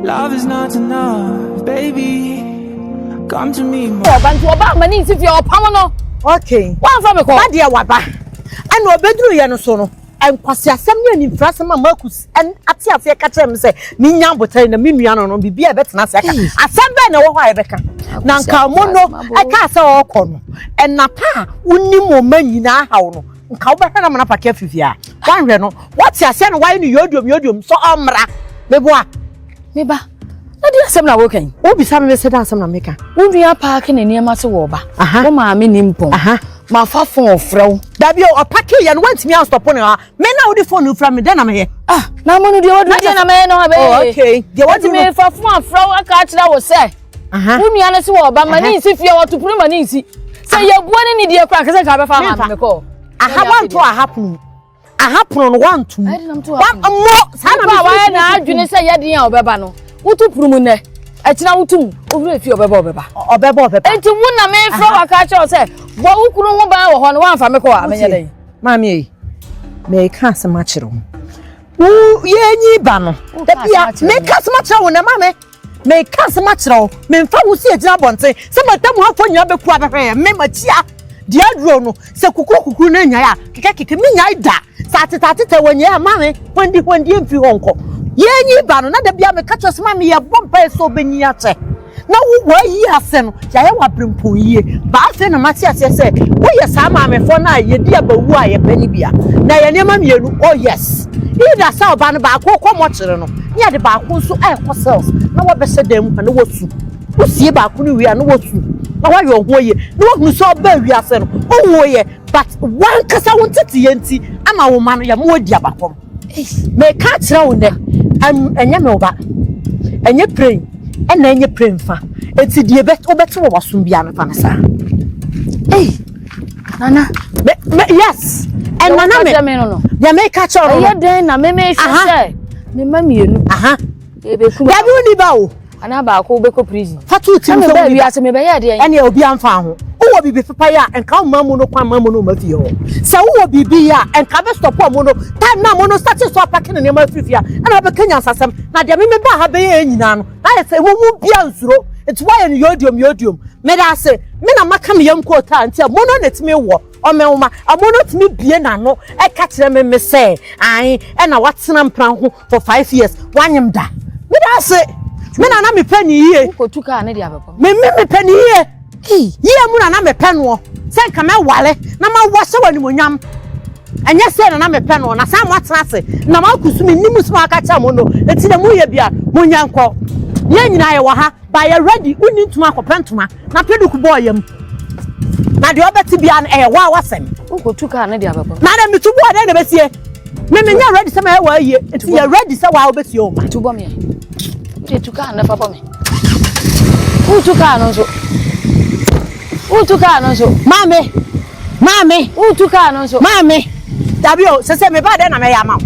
Love is not enough, baby. Come to me more. Oba mani if you pamano. Okay. One for me call. Dia waba. And no bedru ye no so no. En kwase asem ne nimfrasem amakus en ate afi ka kire me se me nya botan na me nua no bibia betena se aka. Asem be na wo hwa ye beka. Na nka mono aka se wo kọ no. En napa wonni mo manyina hawo no. Nka wo behwe na mana pake afifia. Wan hwe no. What ya se no why no yodiom so omra. Meboa. Meba. Na dia asem na wo kan. Obi sa me se da asem na meka. Wo nua park na niam se wo ba. Wo ma me nimpon. Ma fa phone frɛw dabi o pake ye no wantimi an stop no ha me na wo di phone fra me den na me he na Amonu de wo de na me no ha be okay de wo di me fa phone frɛw aka kira wo se wo nua na se wo ba mani nsi fie wo tupuru mani nsi se ye buo ni de kra kase ka be fa ma me ko wanto ahapunu no wantum mo sa na wa na adwene se ye den a obeba no wo tupuru mu ne atina wutum ovure fie obeba enti wo na me frɛw aka kira wo se bo ukuru ho ba wo ho no wan fa me ko a menye den mami me ka se ma kire wo ye nyi ba no da bia me ka se ma kire wo na mame me ka se ma kire wo me mfa wo si agina bonte se matamu afọ nya be ku abehwe me machia dia duro no se kuku na nya ya keke me nya da sa tete wonye ya mame hondi mfi honko ye nyi ba no na da bia me ka kire se mame ye bompa so benyi ache na wo yi ase no ya ye wa brempo yie ba afi na mati ase se wo ye sa ma me fo na ye di abawu a ye pani bia na ye nema mienu oh yes ida sa oba no ba ko mo kire no nya de ba ko so ai ko cells na wo be se dem na wo su wo sie ba ko no wi a na wo su na wa yo ho ye na wo hu so ba wi ase no wo ye but one kasa won tete ye nti ama wo ma no ya mo di abakom me ka kire wo ne enya me oba enye pray and then you pray for it's the best obeto was soon be an fanasa. Nana, yes, and Nana, no, they may catch all your den, and may say, me mammy, you bow, and about Beko prison. Fatu, we are to me by idea, and you'll be unfound. Who will be papaya and come Mamuno, Mamuno, Mafio. So who will be here and cover stop Mono, time now Mono started to packing in your Mafia, and I became some. Now, the remember her being none. I say, we won't be answer. It's why in yodium. May I say, men are coming young quarter until Mono lets me walk. Or Melma, I want to me be an no. I catch them and me say, I and I watch them for 5 years. One yam da. May I say, men are not me penny here. Who took an idea? Me penny here. Ye muna na me penwo se nka me wale na ma wose wani monyam anya se na me penwo na sam watena se na ma kusumi nimu suma aka cha mo no enti na mu ye bia monyanko ye nyina ye wo ha ba ye ready uni ntuma akopentuma na peduku boy yam na de obeti bia na e wa wasem who took an idea baba na de mitubu ade na besie me nya ready se ma wa ye enti ye ready se wa obeti o ma tubo me te tuka na papa me who took an so who took an so mame who took an so mame dabio se me ba de na me ya ma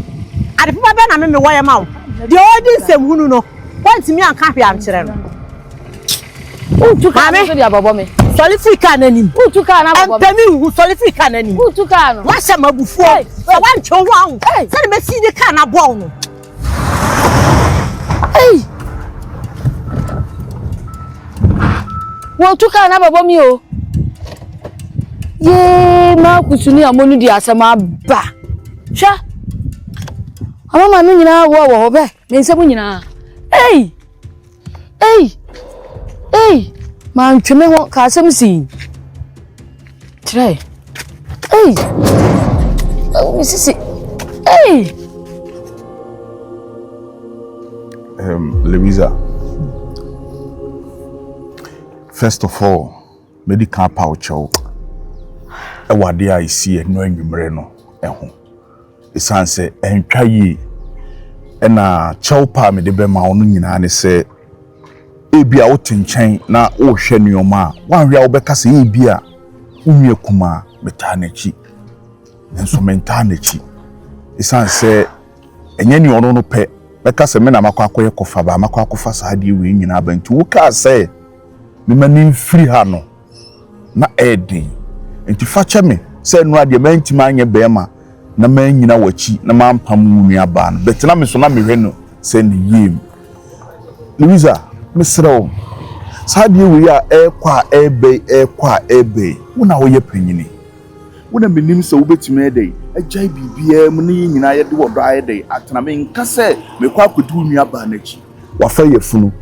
ade papa be na me wo ya ma de odi nsem hunu no want me anka hwe amkire no who took an so dia baba me solifika na nim who took an baba me hu solifika na nim who took an wa sha mabufuo so wan cho ho an se me si de ka na bo no wo took an baba me o ye ma kusuni Amonu di asema ba sha ama no nyina wo ho be me nsemu nyina ma ntweme ho ka asem si try misisi Louisa, first of all, medical pouch ewade a isi eno anwumre no eho esanse entwa yi na chawpa me de be ma ono nyina ne se ebia wo tenchen na wo hwe nuoma wanhwe a wo beka se ebia unwie kuma beta na chi nso menta na chi esanse enye ni ono no pe beka se me na makwakoye kofa ba makwakofa sa de we nyina ba nti wo ka se me mani free ha no na edin enti fache me se no ade mantima anye bema na ma nyina wachi na ma mpam nua ba no betina me so na me hwe no se ne yim Louisa me srew saade we a ekwa ebe wona wo ye panyini wona menim se wo betime edey agya bibia mu ne nyina ye de wodo ayedey atena me nka se me kwa kodu nua ba na chi wafa ye funu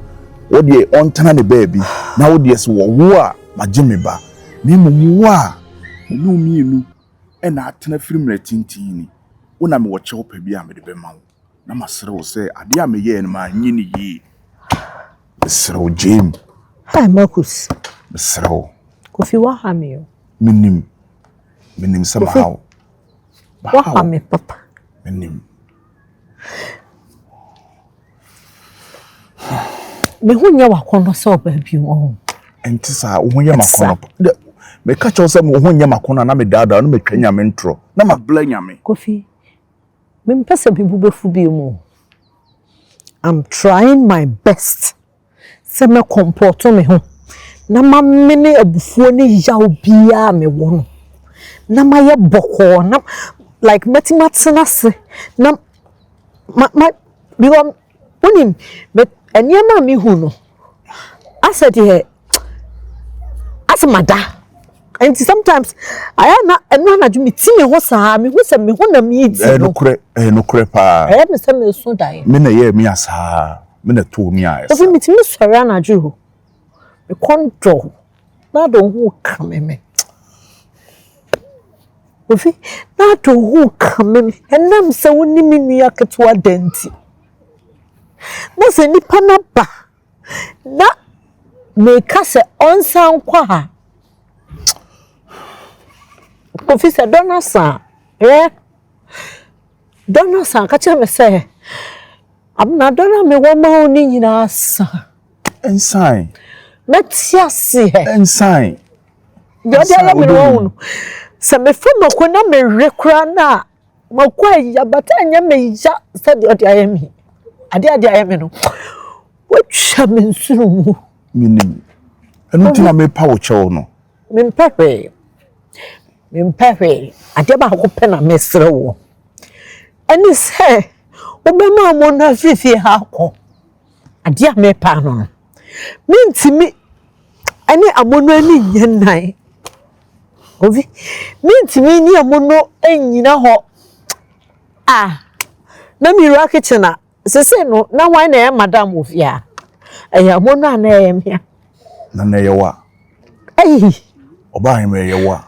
wo de ontana ne baabi na wo de se wo a magime ba ni mu a no mienu e na atena firim na tintini wona me wo che wo pa bi a me de be ma wo na masere wo se ade a me ye no ma nyini yi srew jim Hi Marcus srew Kofi wa ha me yo minim somehow wa ha me papa minim me hunya wakono so ba bi wo entisa wo hunya makono me ka cho se me hunya makono na me dada no me twanya me ntro na ma bla nyame Kofi me mpesa bibu befu bi mu I'm trying my best se me comporto me ho na ma mene abufuo ne yaw bia me wo no na ma ye boko na like metimatsena se na ma biwa unim me eniema mi hu no asedi he asemada and sometimes ayana eno na dwumi ti me ho saa me hu se me ho na mi di no kure pa me se me so dai me na ye mi asa me na to mi asa ofi mi ti mi sori na ju me control na do hu kameme ofi na do hu kameme enam se woni mi nua ketwa denti na se nipa na ba na me ka se onsan kwa ha ofi se donasa donasa ka che me se amna dona me wo ma oni nyina sa ensign metia se he ensign yodi ala me wo se me fama ko na me rekura na makwa ya bata nya me ya se de odi ayemi ade ayemi no watwa me nsuru mu minim enu tina me pa wo chewo no me mpehwe ade ba ko pe na me sere wo eni se obema Amonu afifi ha ko ade a me pa no mintimi ani Amonu ani nyennan ovi mintimi ni Amonu anyina ho na mi ra kitchen sese no na wan na madam ofia Amonu ana yemia na yewa oba him yewa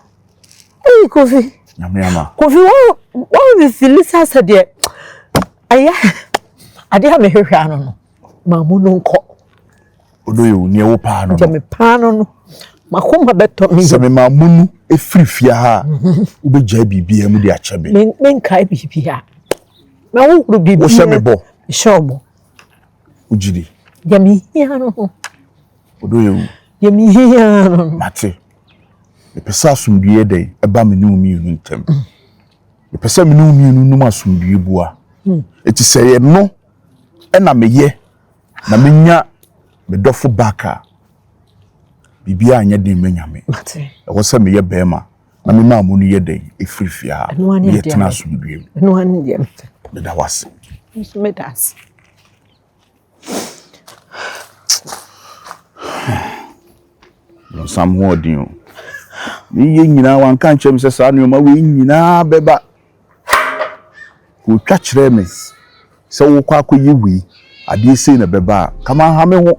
Kofi nyamiama Kofi wo bi filisa se de aya ade ha me hwehwa no ma Amonu nko odoyo ni ewo pa no me pa no makoma beto mi se me ma Amonu efirifia ha ubegya bibia mu de achebe men kai bibia na wo huru bibia wo se me bo shobo ujidi yami hiano odoyo yami hiano mate me pesa asumdue dey eba me nu mi unu ntem me pesa me nu mi unu num asumdue bua eti se ye no e na me ye na menya me dofo baka bibia anya de menyame mate e wo se me ye bema na me ma Amonu ye dey efirifia ye tena asumdue no an dem me da wase me das no sam ho odin ni ye nyina wan kan chem se sa no ma we nyina beba ko twa kire me se wo kwa koyi wi ade sei na beba kama ha me ho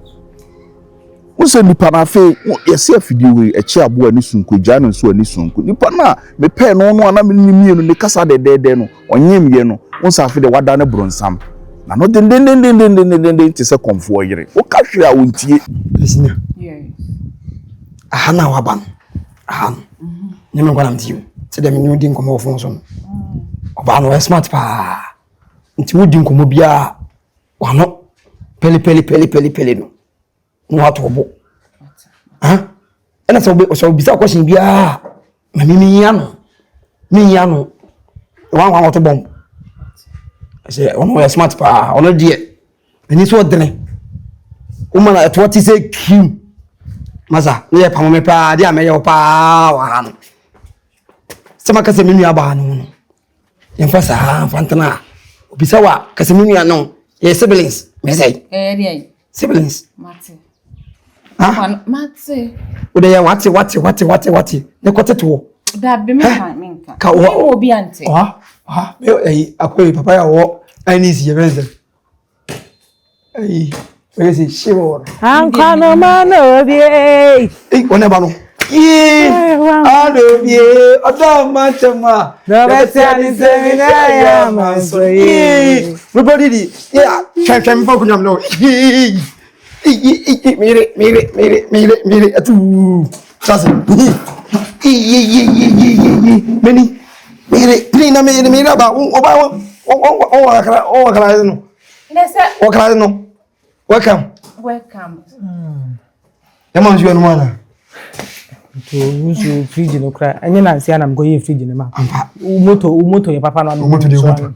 wo se nipa na fe yesi afidi we echi abo ani sunko gya no so ani sunko nipa na me pe no no ana me nimie no ne kasa de no onyem ye no wo sa afi de wada ne bronsam na no den te se komfo yire wo ka hwe a wontie Listen. Yes. Ahana waban. Nyame ngwana mtiyo. Se dem nyu din komo ofon so. Oba no smart pa. Nti wodi nkomo bia wano peli no. No atobo. Ena so bisa question bia ma mi yano. Wan wato bom. Se ono smart pa, ono die. Eni so dene. Umana at what is a king. Maza, ye pa me pa dia me yo pa wa no. Se makase me nua ba no. Yemfasa fantana. Obisa wa kasemunu ya no. Ye siblings. Me say. Dey. Siblings. Mate. Ah. Mate. Ode ya wati. Ne koteto. Da be me minka. Ka wo obi ante. Me akoyi papa ya wo ani si yebenze. Oye si shiwo. Ankano mano obi. One ba no. Alo oda mantema. No betani semina ya mansoyi. Nobody di. Yeah, try me for kunyam no. Mire atu. Sasa. Meni. Mire ba wakala no. Nese. Wakala no. Welcome. Ema njuwa no mana. To usu fridge no kra. Anya na nsia na mgo ye fridge ne ma. Umoto ye papa no am. Umoto de umoto.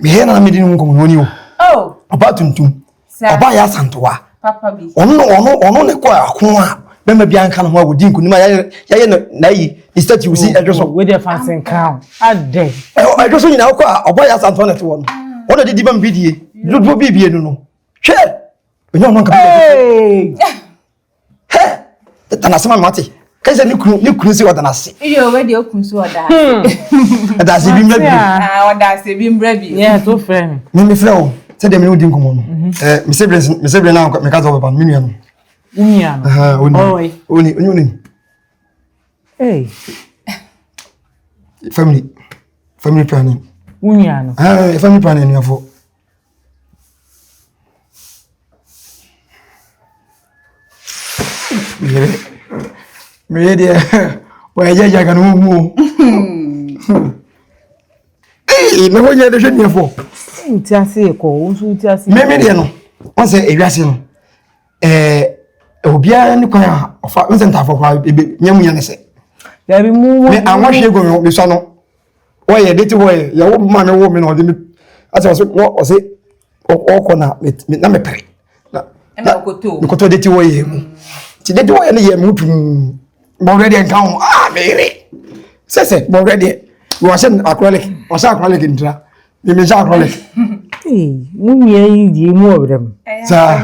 Me he na me di nko mo ni o. Oh. Papa tuntum. Papa ya santoa. Papa bi. Ono ne kwa akon a. Be ma bia nka no ho agodi nko ni ma ya na yi statue si edwoso. We dey fancy crown. Ade. Edwoso nyina kwa oba ya santoa na te wo no. Ono de di ba mbidie. Dodo bibie no. Hwe. Onyo no nka. Hey. Tana sama mate. Kaise ni kunu si wadana se. Iyo we dey okun so oda. Da se bi mra bi. Oda se bi mra bi. Yeah, to friend. Me frɛ o. Se dem ni odi nkomo no. Me sebre na me ka zo baba me nua no. Unya no. Oni. Hey. Family planning. Unya no. Family planning ni afo. Me de wa ya ga no mu. Me ho nya de hwe ni afo. Ntiase ko, unsu ntiase. Me de no. Won se ewiase no. Obia ni kwa ofa won se ntafo kwa nyam nya ne se. Ya bi mu. Me anwa hwe go me so no. O ye deti wo ye wo ma me wo me no de me. Ase o se o na me pere. Na okoto. Nkoto deti wo ye mu. Ti deti wo ye ne ye mu tum. Mo ready en kan mere. Se mo ready. Wo se acrylic. O se acrylic ndra. Me ja acrylic. Mu mie yi di mu obrem. Sa.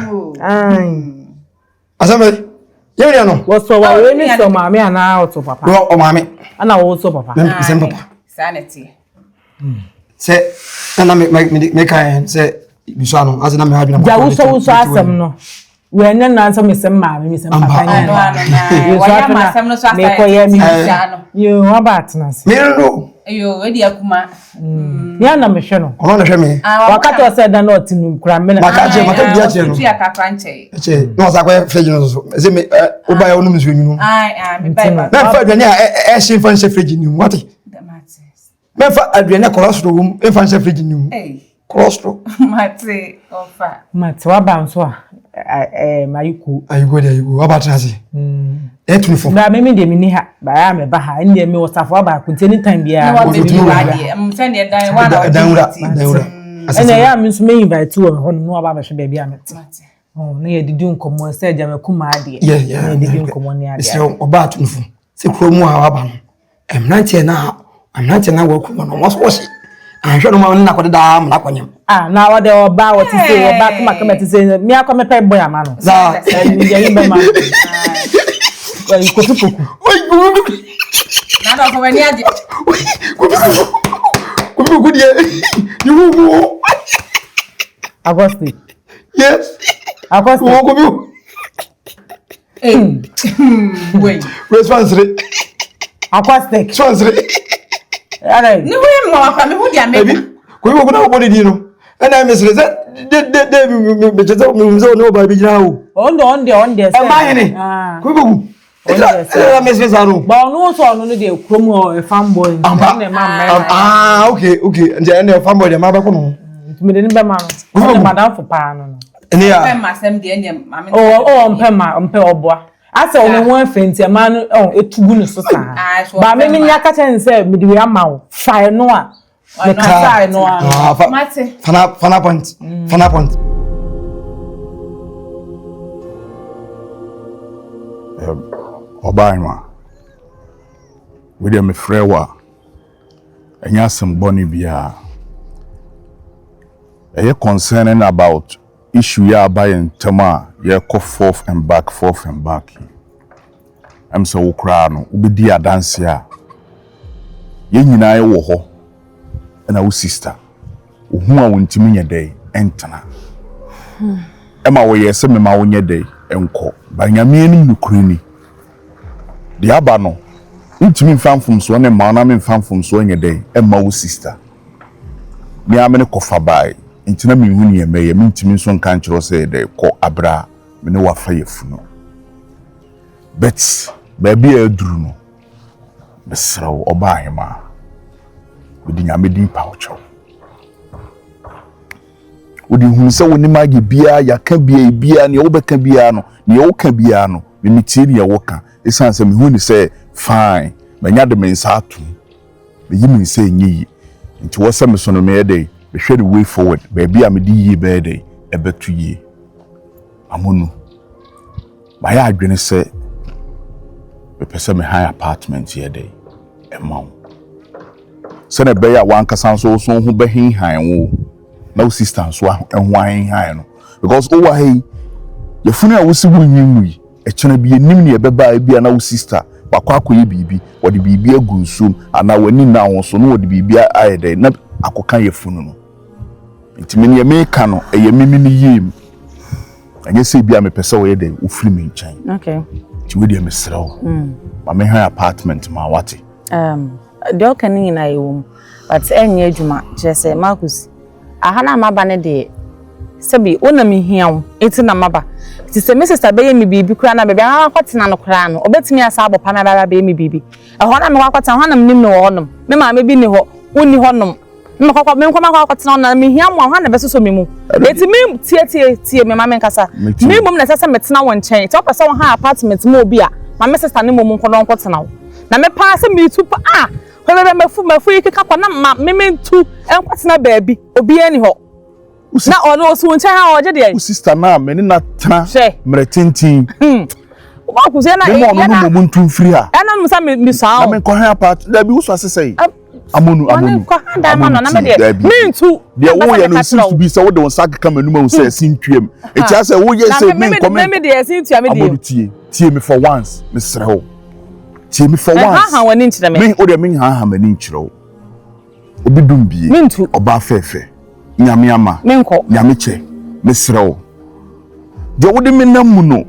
Asame. Ye no. Wo so wa we ni so maame ana auto papa. O maame. Ana wo so papa. Me sem papa. Sanity. Se na me kan se biso no as na me ha bi na. Ja wo so asem no. We anya na ansem me sem maame me sem papa nya. Wa ya ma sem no so me ko ye mi no. Yo wa bat na se. Me no. Ayo we di akuma. Ya na me hwe no. Ono na hwe me. Wakato se da na otinu kura me na. Maka bia che no. Tu ya kakranche. Che no sa kwa fridge no so. Se me o ba ya onu msu nyunu. Me bai ba. Na fa aduane a shin fan se fridge ni mu wati. Me fa aduane cholesterol wum e fan se fridge ni mu. Cholesterol. Mate ofa. Mate wa ba nso a mayiko. Ayiko wa ba trase. Etunifo. Ba me de me ni ha ba ya me ba ha ndi me wasafo ba ku teni time bia. No be wa send e dan wa na. Danura. Ene ya me nso me invite wo ho no ba ba hwe ba bia mate. Oh, na ye didi nkomo se ja me kuma ade. Yeah. Didi nkomo ni ade. Se oba atunifo. Se kromu a wa ba no. Emnante na wo kuma no mo so ahwe no ma na kodeda am na kwanyam. Na wa de oba wo ti se oba kuma kama ti se mi akoma pe boy ama no. Za ni ye be ma. Ko tupuku. Na do ko we ni ade. Ko die. You Acoustic. Yes. Acoustic. Ko Wait. Response. Acoustic. Ni we mo akwa me hu dia me. Ko bi ko na body di no. Na me sere de me cheze me zo no ba bi jina o. On de se. E ma ni. Ko bi Ela me sere zaro. Ba no so no de krom o fanboy. Na ma okay. Nje na fanboy de ma ba ko no. Me de ni be ma no. O de madam for pa no. Ene ya. Pe ma sem de ene ma me. Mpe oboa. Ase ono ho afenti ama no etugu no so sa. Ba me nya ka chen se me de we ama wo. Fa no a. Me ka sa no a. Mate. Fana point. Oba nwa. We dey me frɛ wa. enya sem boni bia eye concerning about issue ya buy tema ye ko forth and back am so wo kra no obedi adanse a ye nyina ye wo ho na wo sister ohu a wontimi nye dey entana ema wo ye se me ma wo nye dey enko ba nyame anim nukurani de aba no ntimi mfamfom so ne ma na me mfamfom so nye dey ema wo sister me amene kofa bai ntina me hu ne me ye ntimi so nka nkyero se dey ko abra me ne wafa yefunu bet baby aduru no besraw oba hema odi nyame din pa ocho odi hu se woni magi bia ya ka bia ne wo beka bia no ne wo ka bia no me mitiri ya wo ka esan se me hu ni se fine manya de me nsa ato me yi me nsa enyi nti wo se me so no me dey be hwe the way forward baby am di yi be dey e betu yi amonu ma ya adwene se be pese me high apartment here dey emma se na be ya wan kasa so hu be han wo na sister so ehun han no because over hey ye funu a wo si wo nyimu yi e chena bi enim ne e beba bia na wo sister wakwa akoye bibi wodi bibi agu nsum ana wani na ho so no wodi bibi ayede na akoka ye funu no ntimi ne me ka no e ye mimi ni yim anye se bia me pese wo ye de wo firi me nchan okay ti we de me srawo ma me ha apartment ma wate de o kan ni na yewum but enye adwuma jese Marcus aha na maba ne de sebi ona me hiawo enti na maba ti se me sister be ye me bibi kura na be bia akwatena no kura no obetimi asa abopa na baba be ye me bibi ho na me akwatena ho na me nim no ho nom me ma me bi ni ho woni ho nom me kokko me nkoma akwatena na me hiawo ho na be soso me mu enti me tie me ma me nkasa me mum na sese metena won chen ti opese won ha apartment mo obi a ma me sister ne mum nkono nkotena na me pa se me tu pa bebe mafu yikeka kwa na ma me ntu enkwatena baabi obi ani ho na ono osu nche ha oje de sister na me ni na tena mretintin wa ku se na mo mo ntu mfiri ha na no sa me sa na me ko ha part da bi usu asesei amonu ko ha da ma no na me de me ntu de wo ye no sister bi se wo de won sak ka manuma wo se sintwem e tia se wo ye se me comment me de sintua me de amonu tie me for once me sreho tie me for once ha wani nchire me o de me ha mani nchire obi dum bie me ntu oba fefe nyame ama me nko nyame che me sreho de wo de me namu no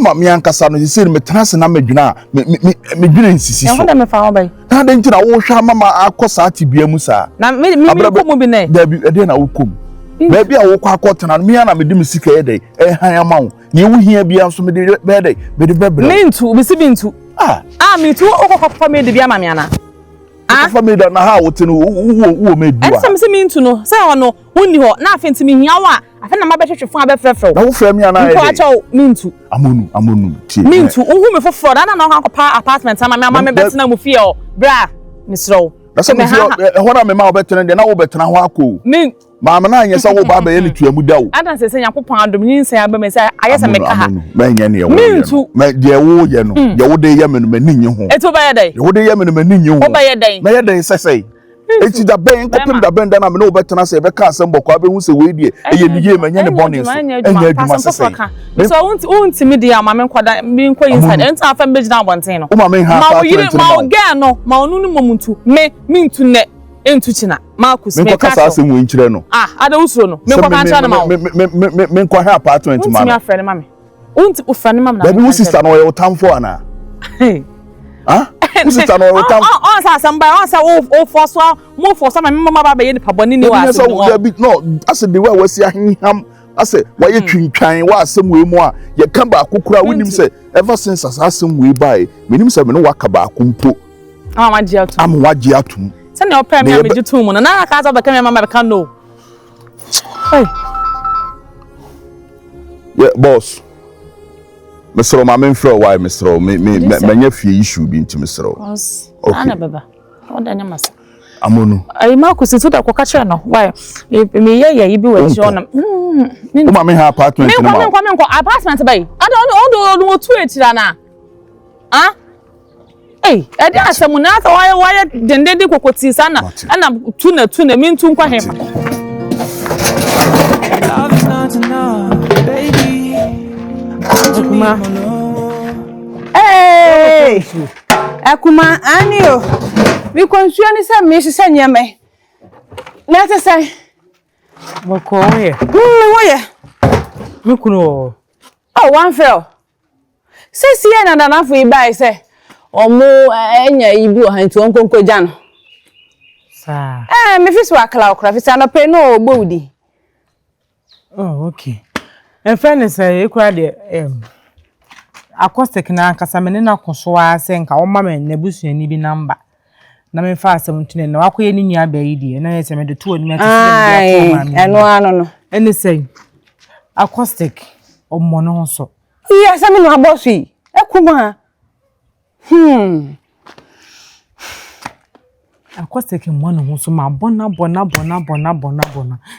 wa me ankasa no se me transe na medwuna me dwuna nsisi so e ho da me fa ho bai na de ntina wo hwa mama akosa tibia mu sa na me ko mu bi ne da bi e de na wo kom baby a wo kwa akotena me ya na me di me sika e dey e han amawo ne wo hia bia so me de be dey me de bebre me ntu bi si bi ntu me tu okokwa me de bia ma me ana fa me da na ha wo tenu wo me dua ensem se me ntu no se ono wonni ho na afenti me hia wa afa na mabehwehwe fun abefrefre na wo fra me ana e ko acho me ntu amonu tie me ntu unhu me foforo da na akwa apartment ama me betena mu fie o bra misro na se me fie ho na me ma obetena de na wo betena ho akọ me mama na anya sa wo ba ba ye ne tuamu da wo adan se yakopon adom nyinsa ya ba me se ayesa me ka ha me nya ne ye wo me de wo ye no de wo de ye me no mani nye ho eto ba ye dai de wo de ye me no mani nye ho wo ba ye dai me ye dai sesei eti da ben kopim da ben da na me no betena se be ka asem bokwa be hu se we die eye ni ye me nya ne bone so enya adwuma sesei so wonti me dia ma me nkoda me nko inside enta afa me gina abonten no o ma me ha apartment ma o ga no ma onu no momuntu me ntu ne entu china Marcus me ka sa asem we nkyire no ada usuro no me nko kancha na ma me nko ha apartment ma me afre ne ma me wonti ufra ne ma na baby wo sister no yo tamfo ana wo sister no yo tam on sa samba on sa o forso mo forso ma mama ba ye ni paboni ni wa asem no as the way we see aham ase wa ye twintwan wa asem we mu a ye ka ba akokura wonim se ever since asem we bai menim se me no waka ba akompo waji atum se ne opem ya meji tum no na ka za ba ka mama be ka no hey yeah boss Mr. Mama Fro why Mr. me fie issue bi nti Mr. Okay ana baba oda nya masa Amonu ai Marcus to da koka kire no why me ye bi wa ji ona o ma me ha apartment no me ko apartment bai ada on tu etira na Hey, I did some na why dende kokoti sana. Ana tuna me ntu nkwa hema. Love is not enough, baby. Come to me, Hey! Akuma anio. Mi konsuo ni se me hye nyame. Na te sai. Moko here. Wo ye. Me kuno. Oh, one fell. Say see na na for ibai say. Omo enya ibi o hantu onkonko ja no. Sa. Me fi so akla okra fi sa no pe no ogbodi. Oh, okay. In fairness, ekura de Acoustic na kasa me na kosoa se nka wo mama na busuani bi number. Na me fa asem ntune na wakoye ni nua ba yi die na yese me de to oni me tese de mama. Eno ano no. Eni say Acoustic omo no so. Iya sa me no abosu yi. Ekuma. Acoustic mo no so ma bona.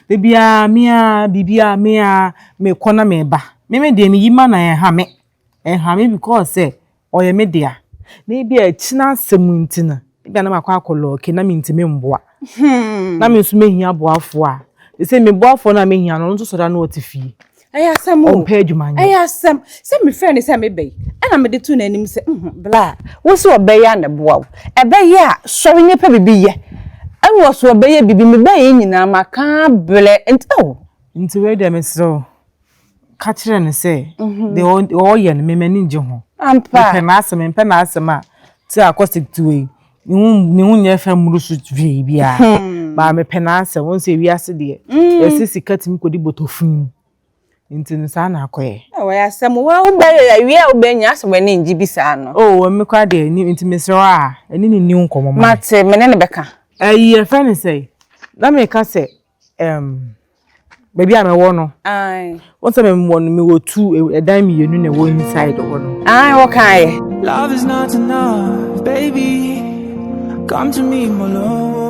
Bibia mea me kona me ba. Me de me yima na ha me because say oye me dia. Na bia china asem ntina. Bia na makwa akolo ke na me ntime mboa. Na me so mehia boafo a. Say me boafo na mehia no nso so da na otifi. Aya sam o. Ompa adwuma nya. Aya sam. Say me friend say me be. Na me de tu na anim say bla. Wo so obe ya na boa. Ebe ya sori nyepa bibi ye. Enwo so obe ya bibi me be ye nyina maka ble ento. Nti we dem so ka kire ne say de o ye ne me mani nje ho. Ampa. Mpe na asem a ti Acoustic tuwe. Ni hunye fa murusu twie bia. Ba me penance won se wiase de. Esisi katim kodi botofun. Nti nsa na akoye. Wa ya sam wa wo be ya wi a wo be nya asem ne nji bisa no. Oh, me kwa de ni nti mesro a eni ni nkomo ma. Mate me ne beka. Ye fa ne say. Na me ka say baby am wo no. Ai. Won say me wo no me wo two edan me yenu na wo inside wo no. Ai wo kai. love is not enough, baby. Come to me, my love.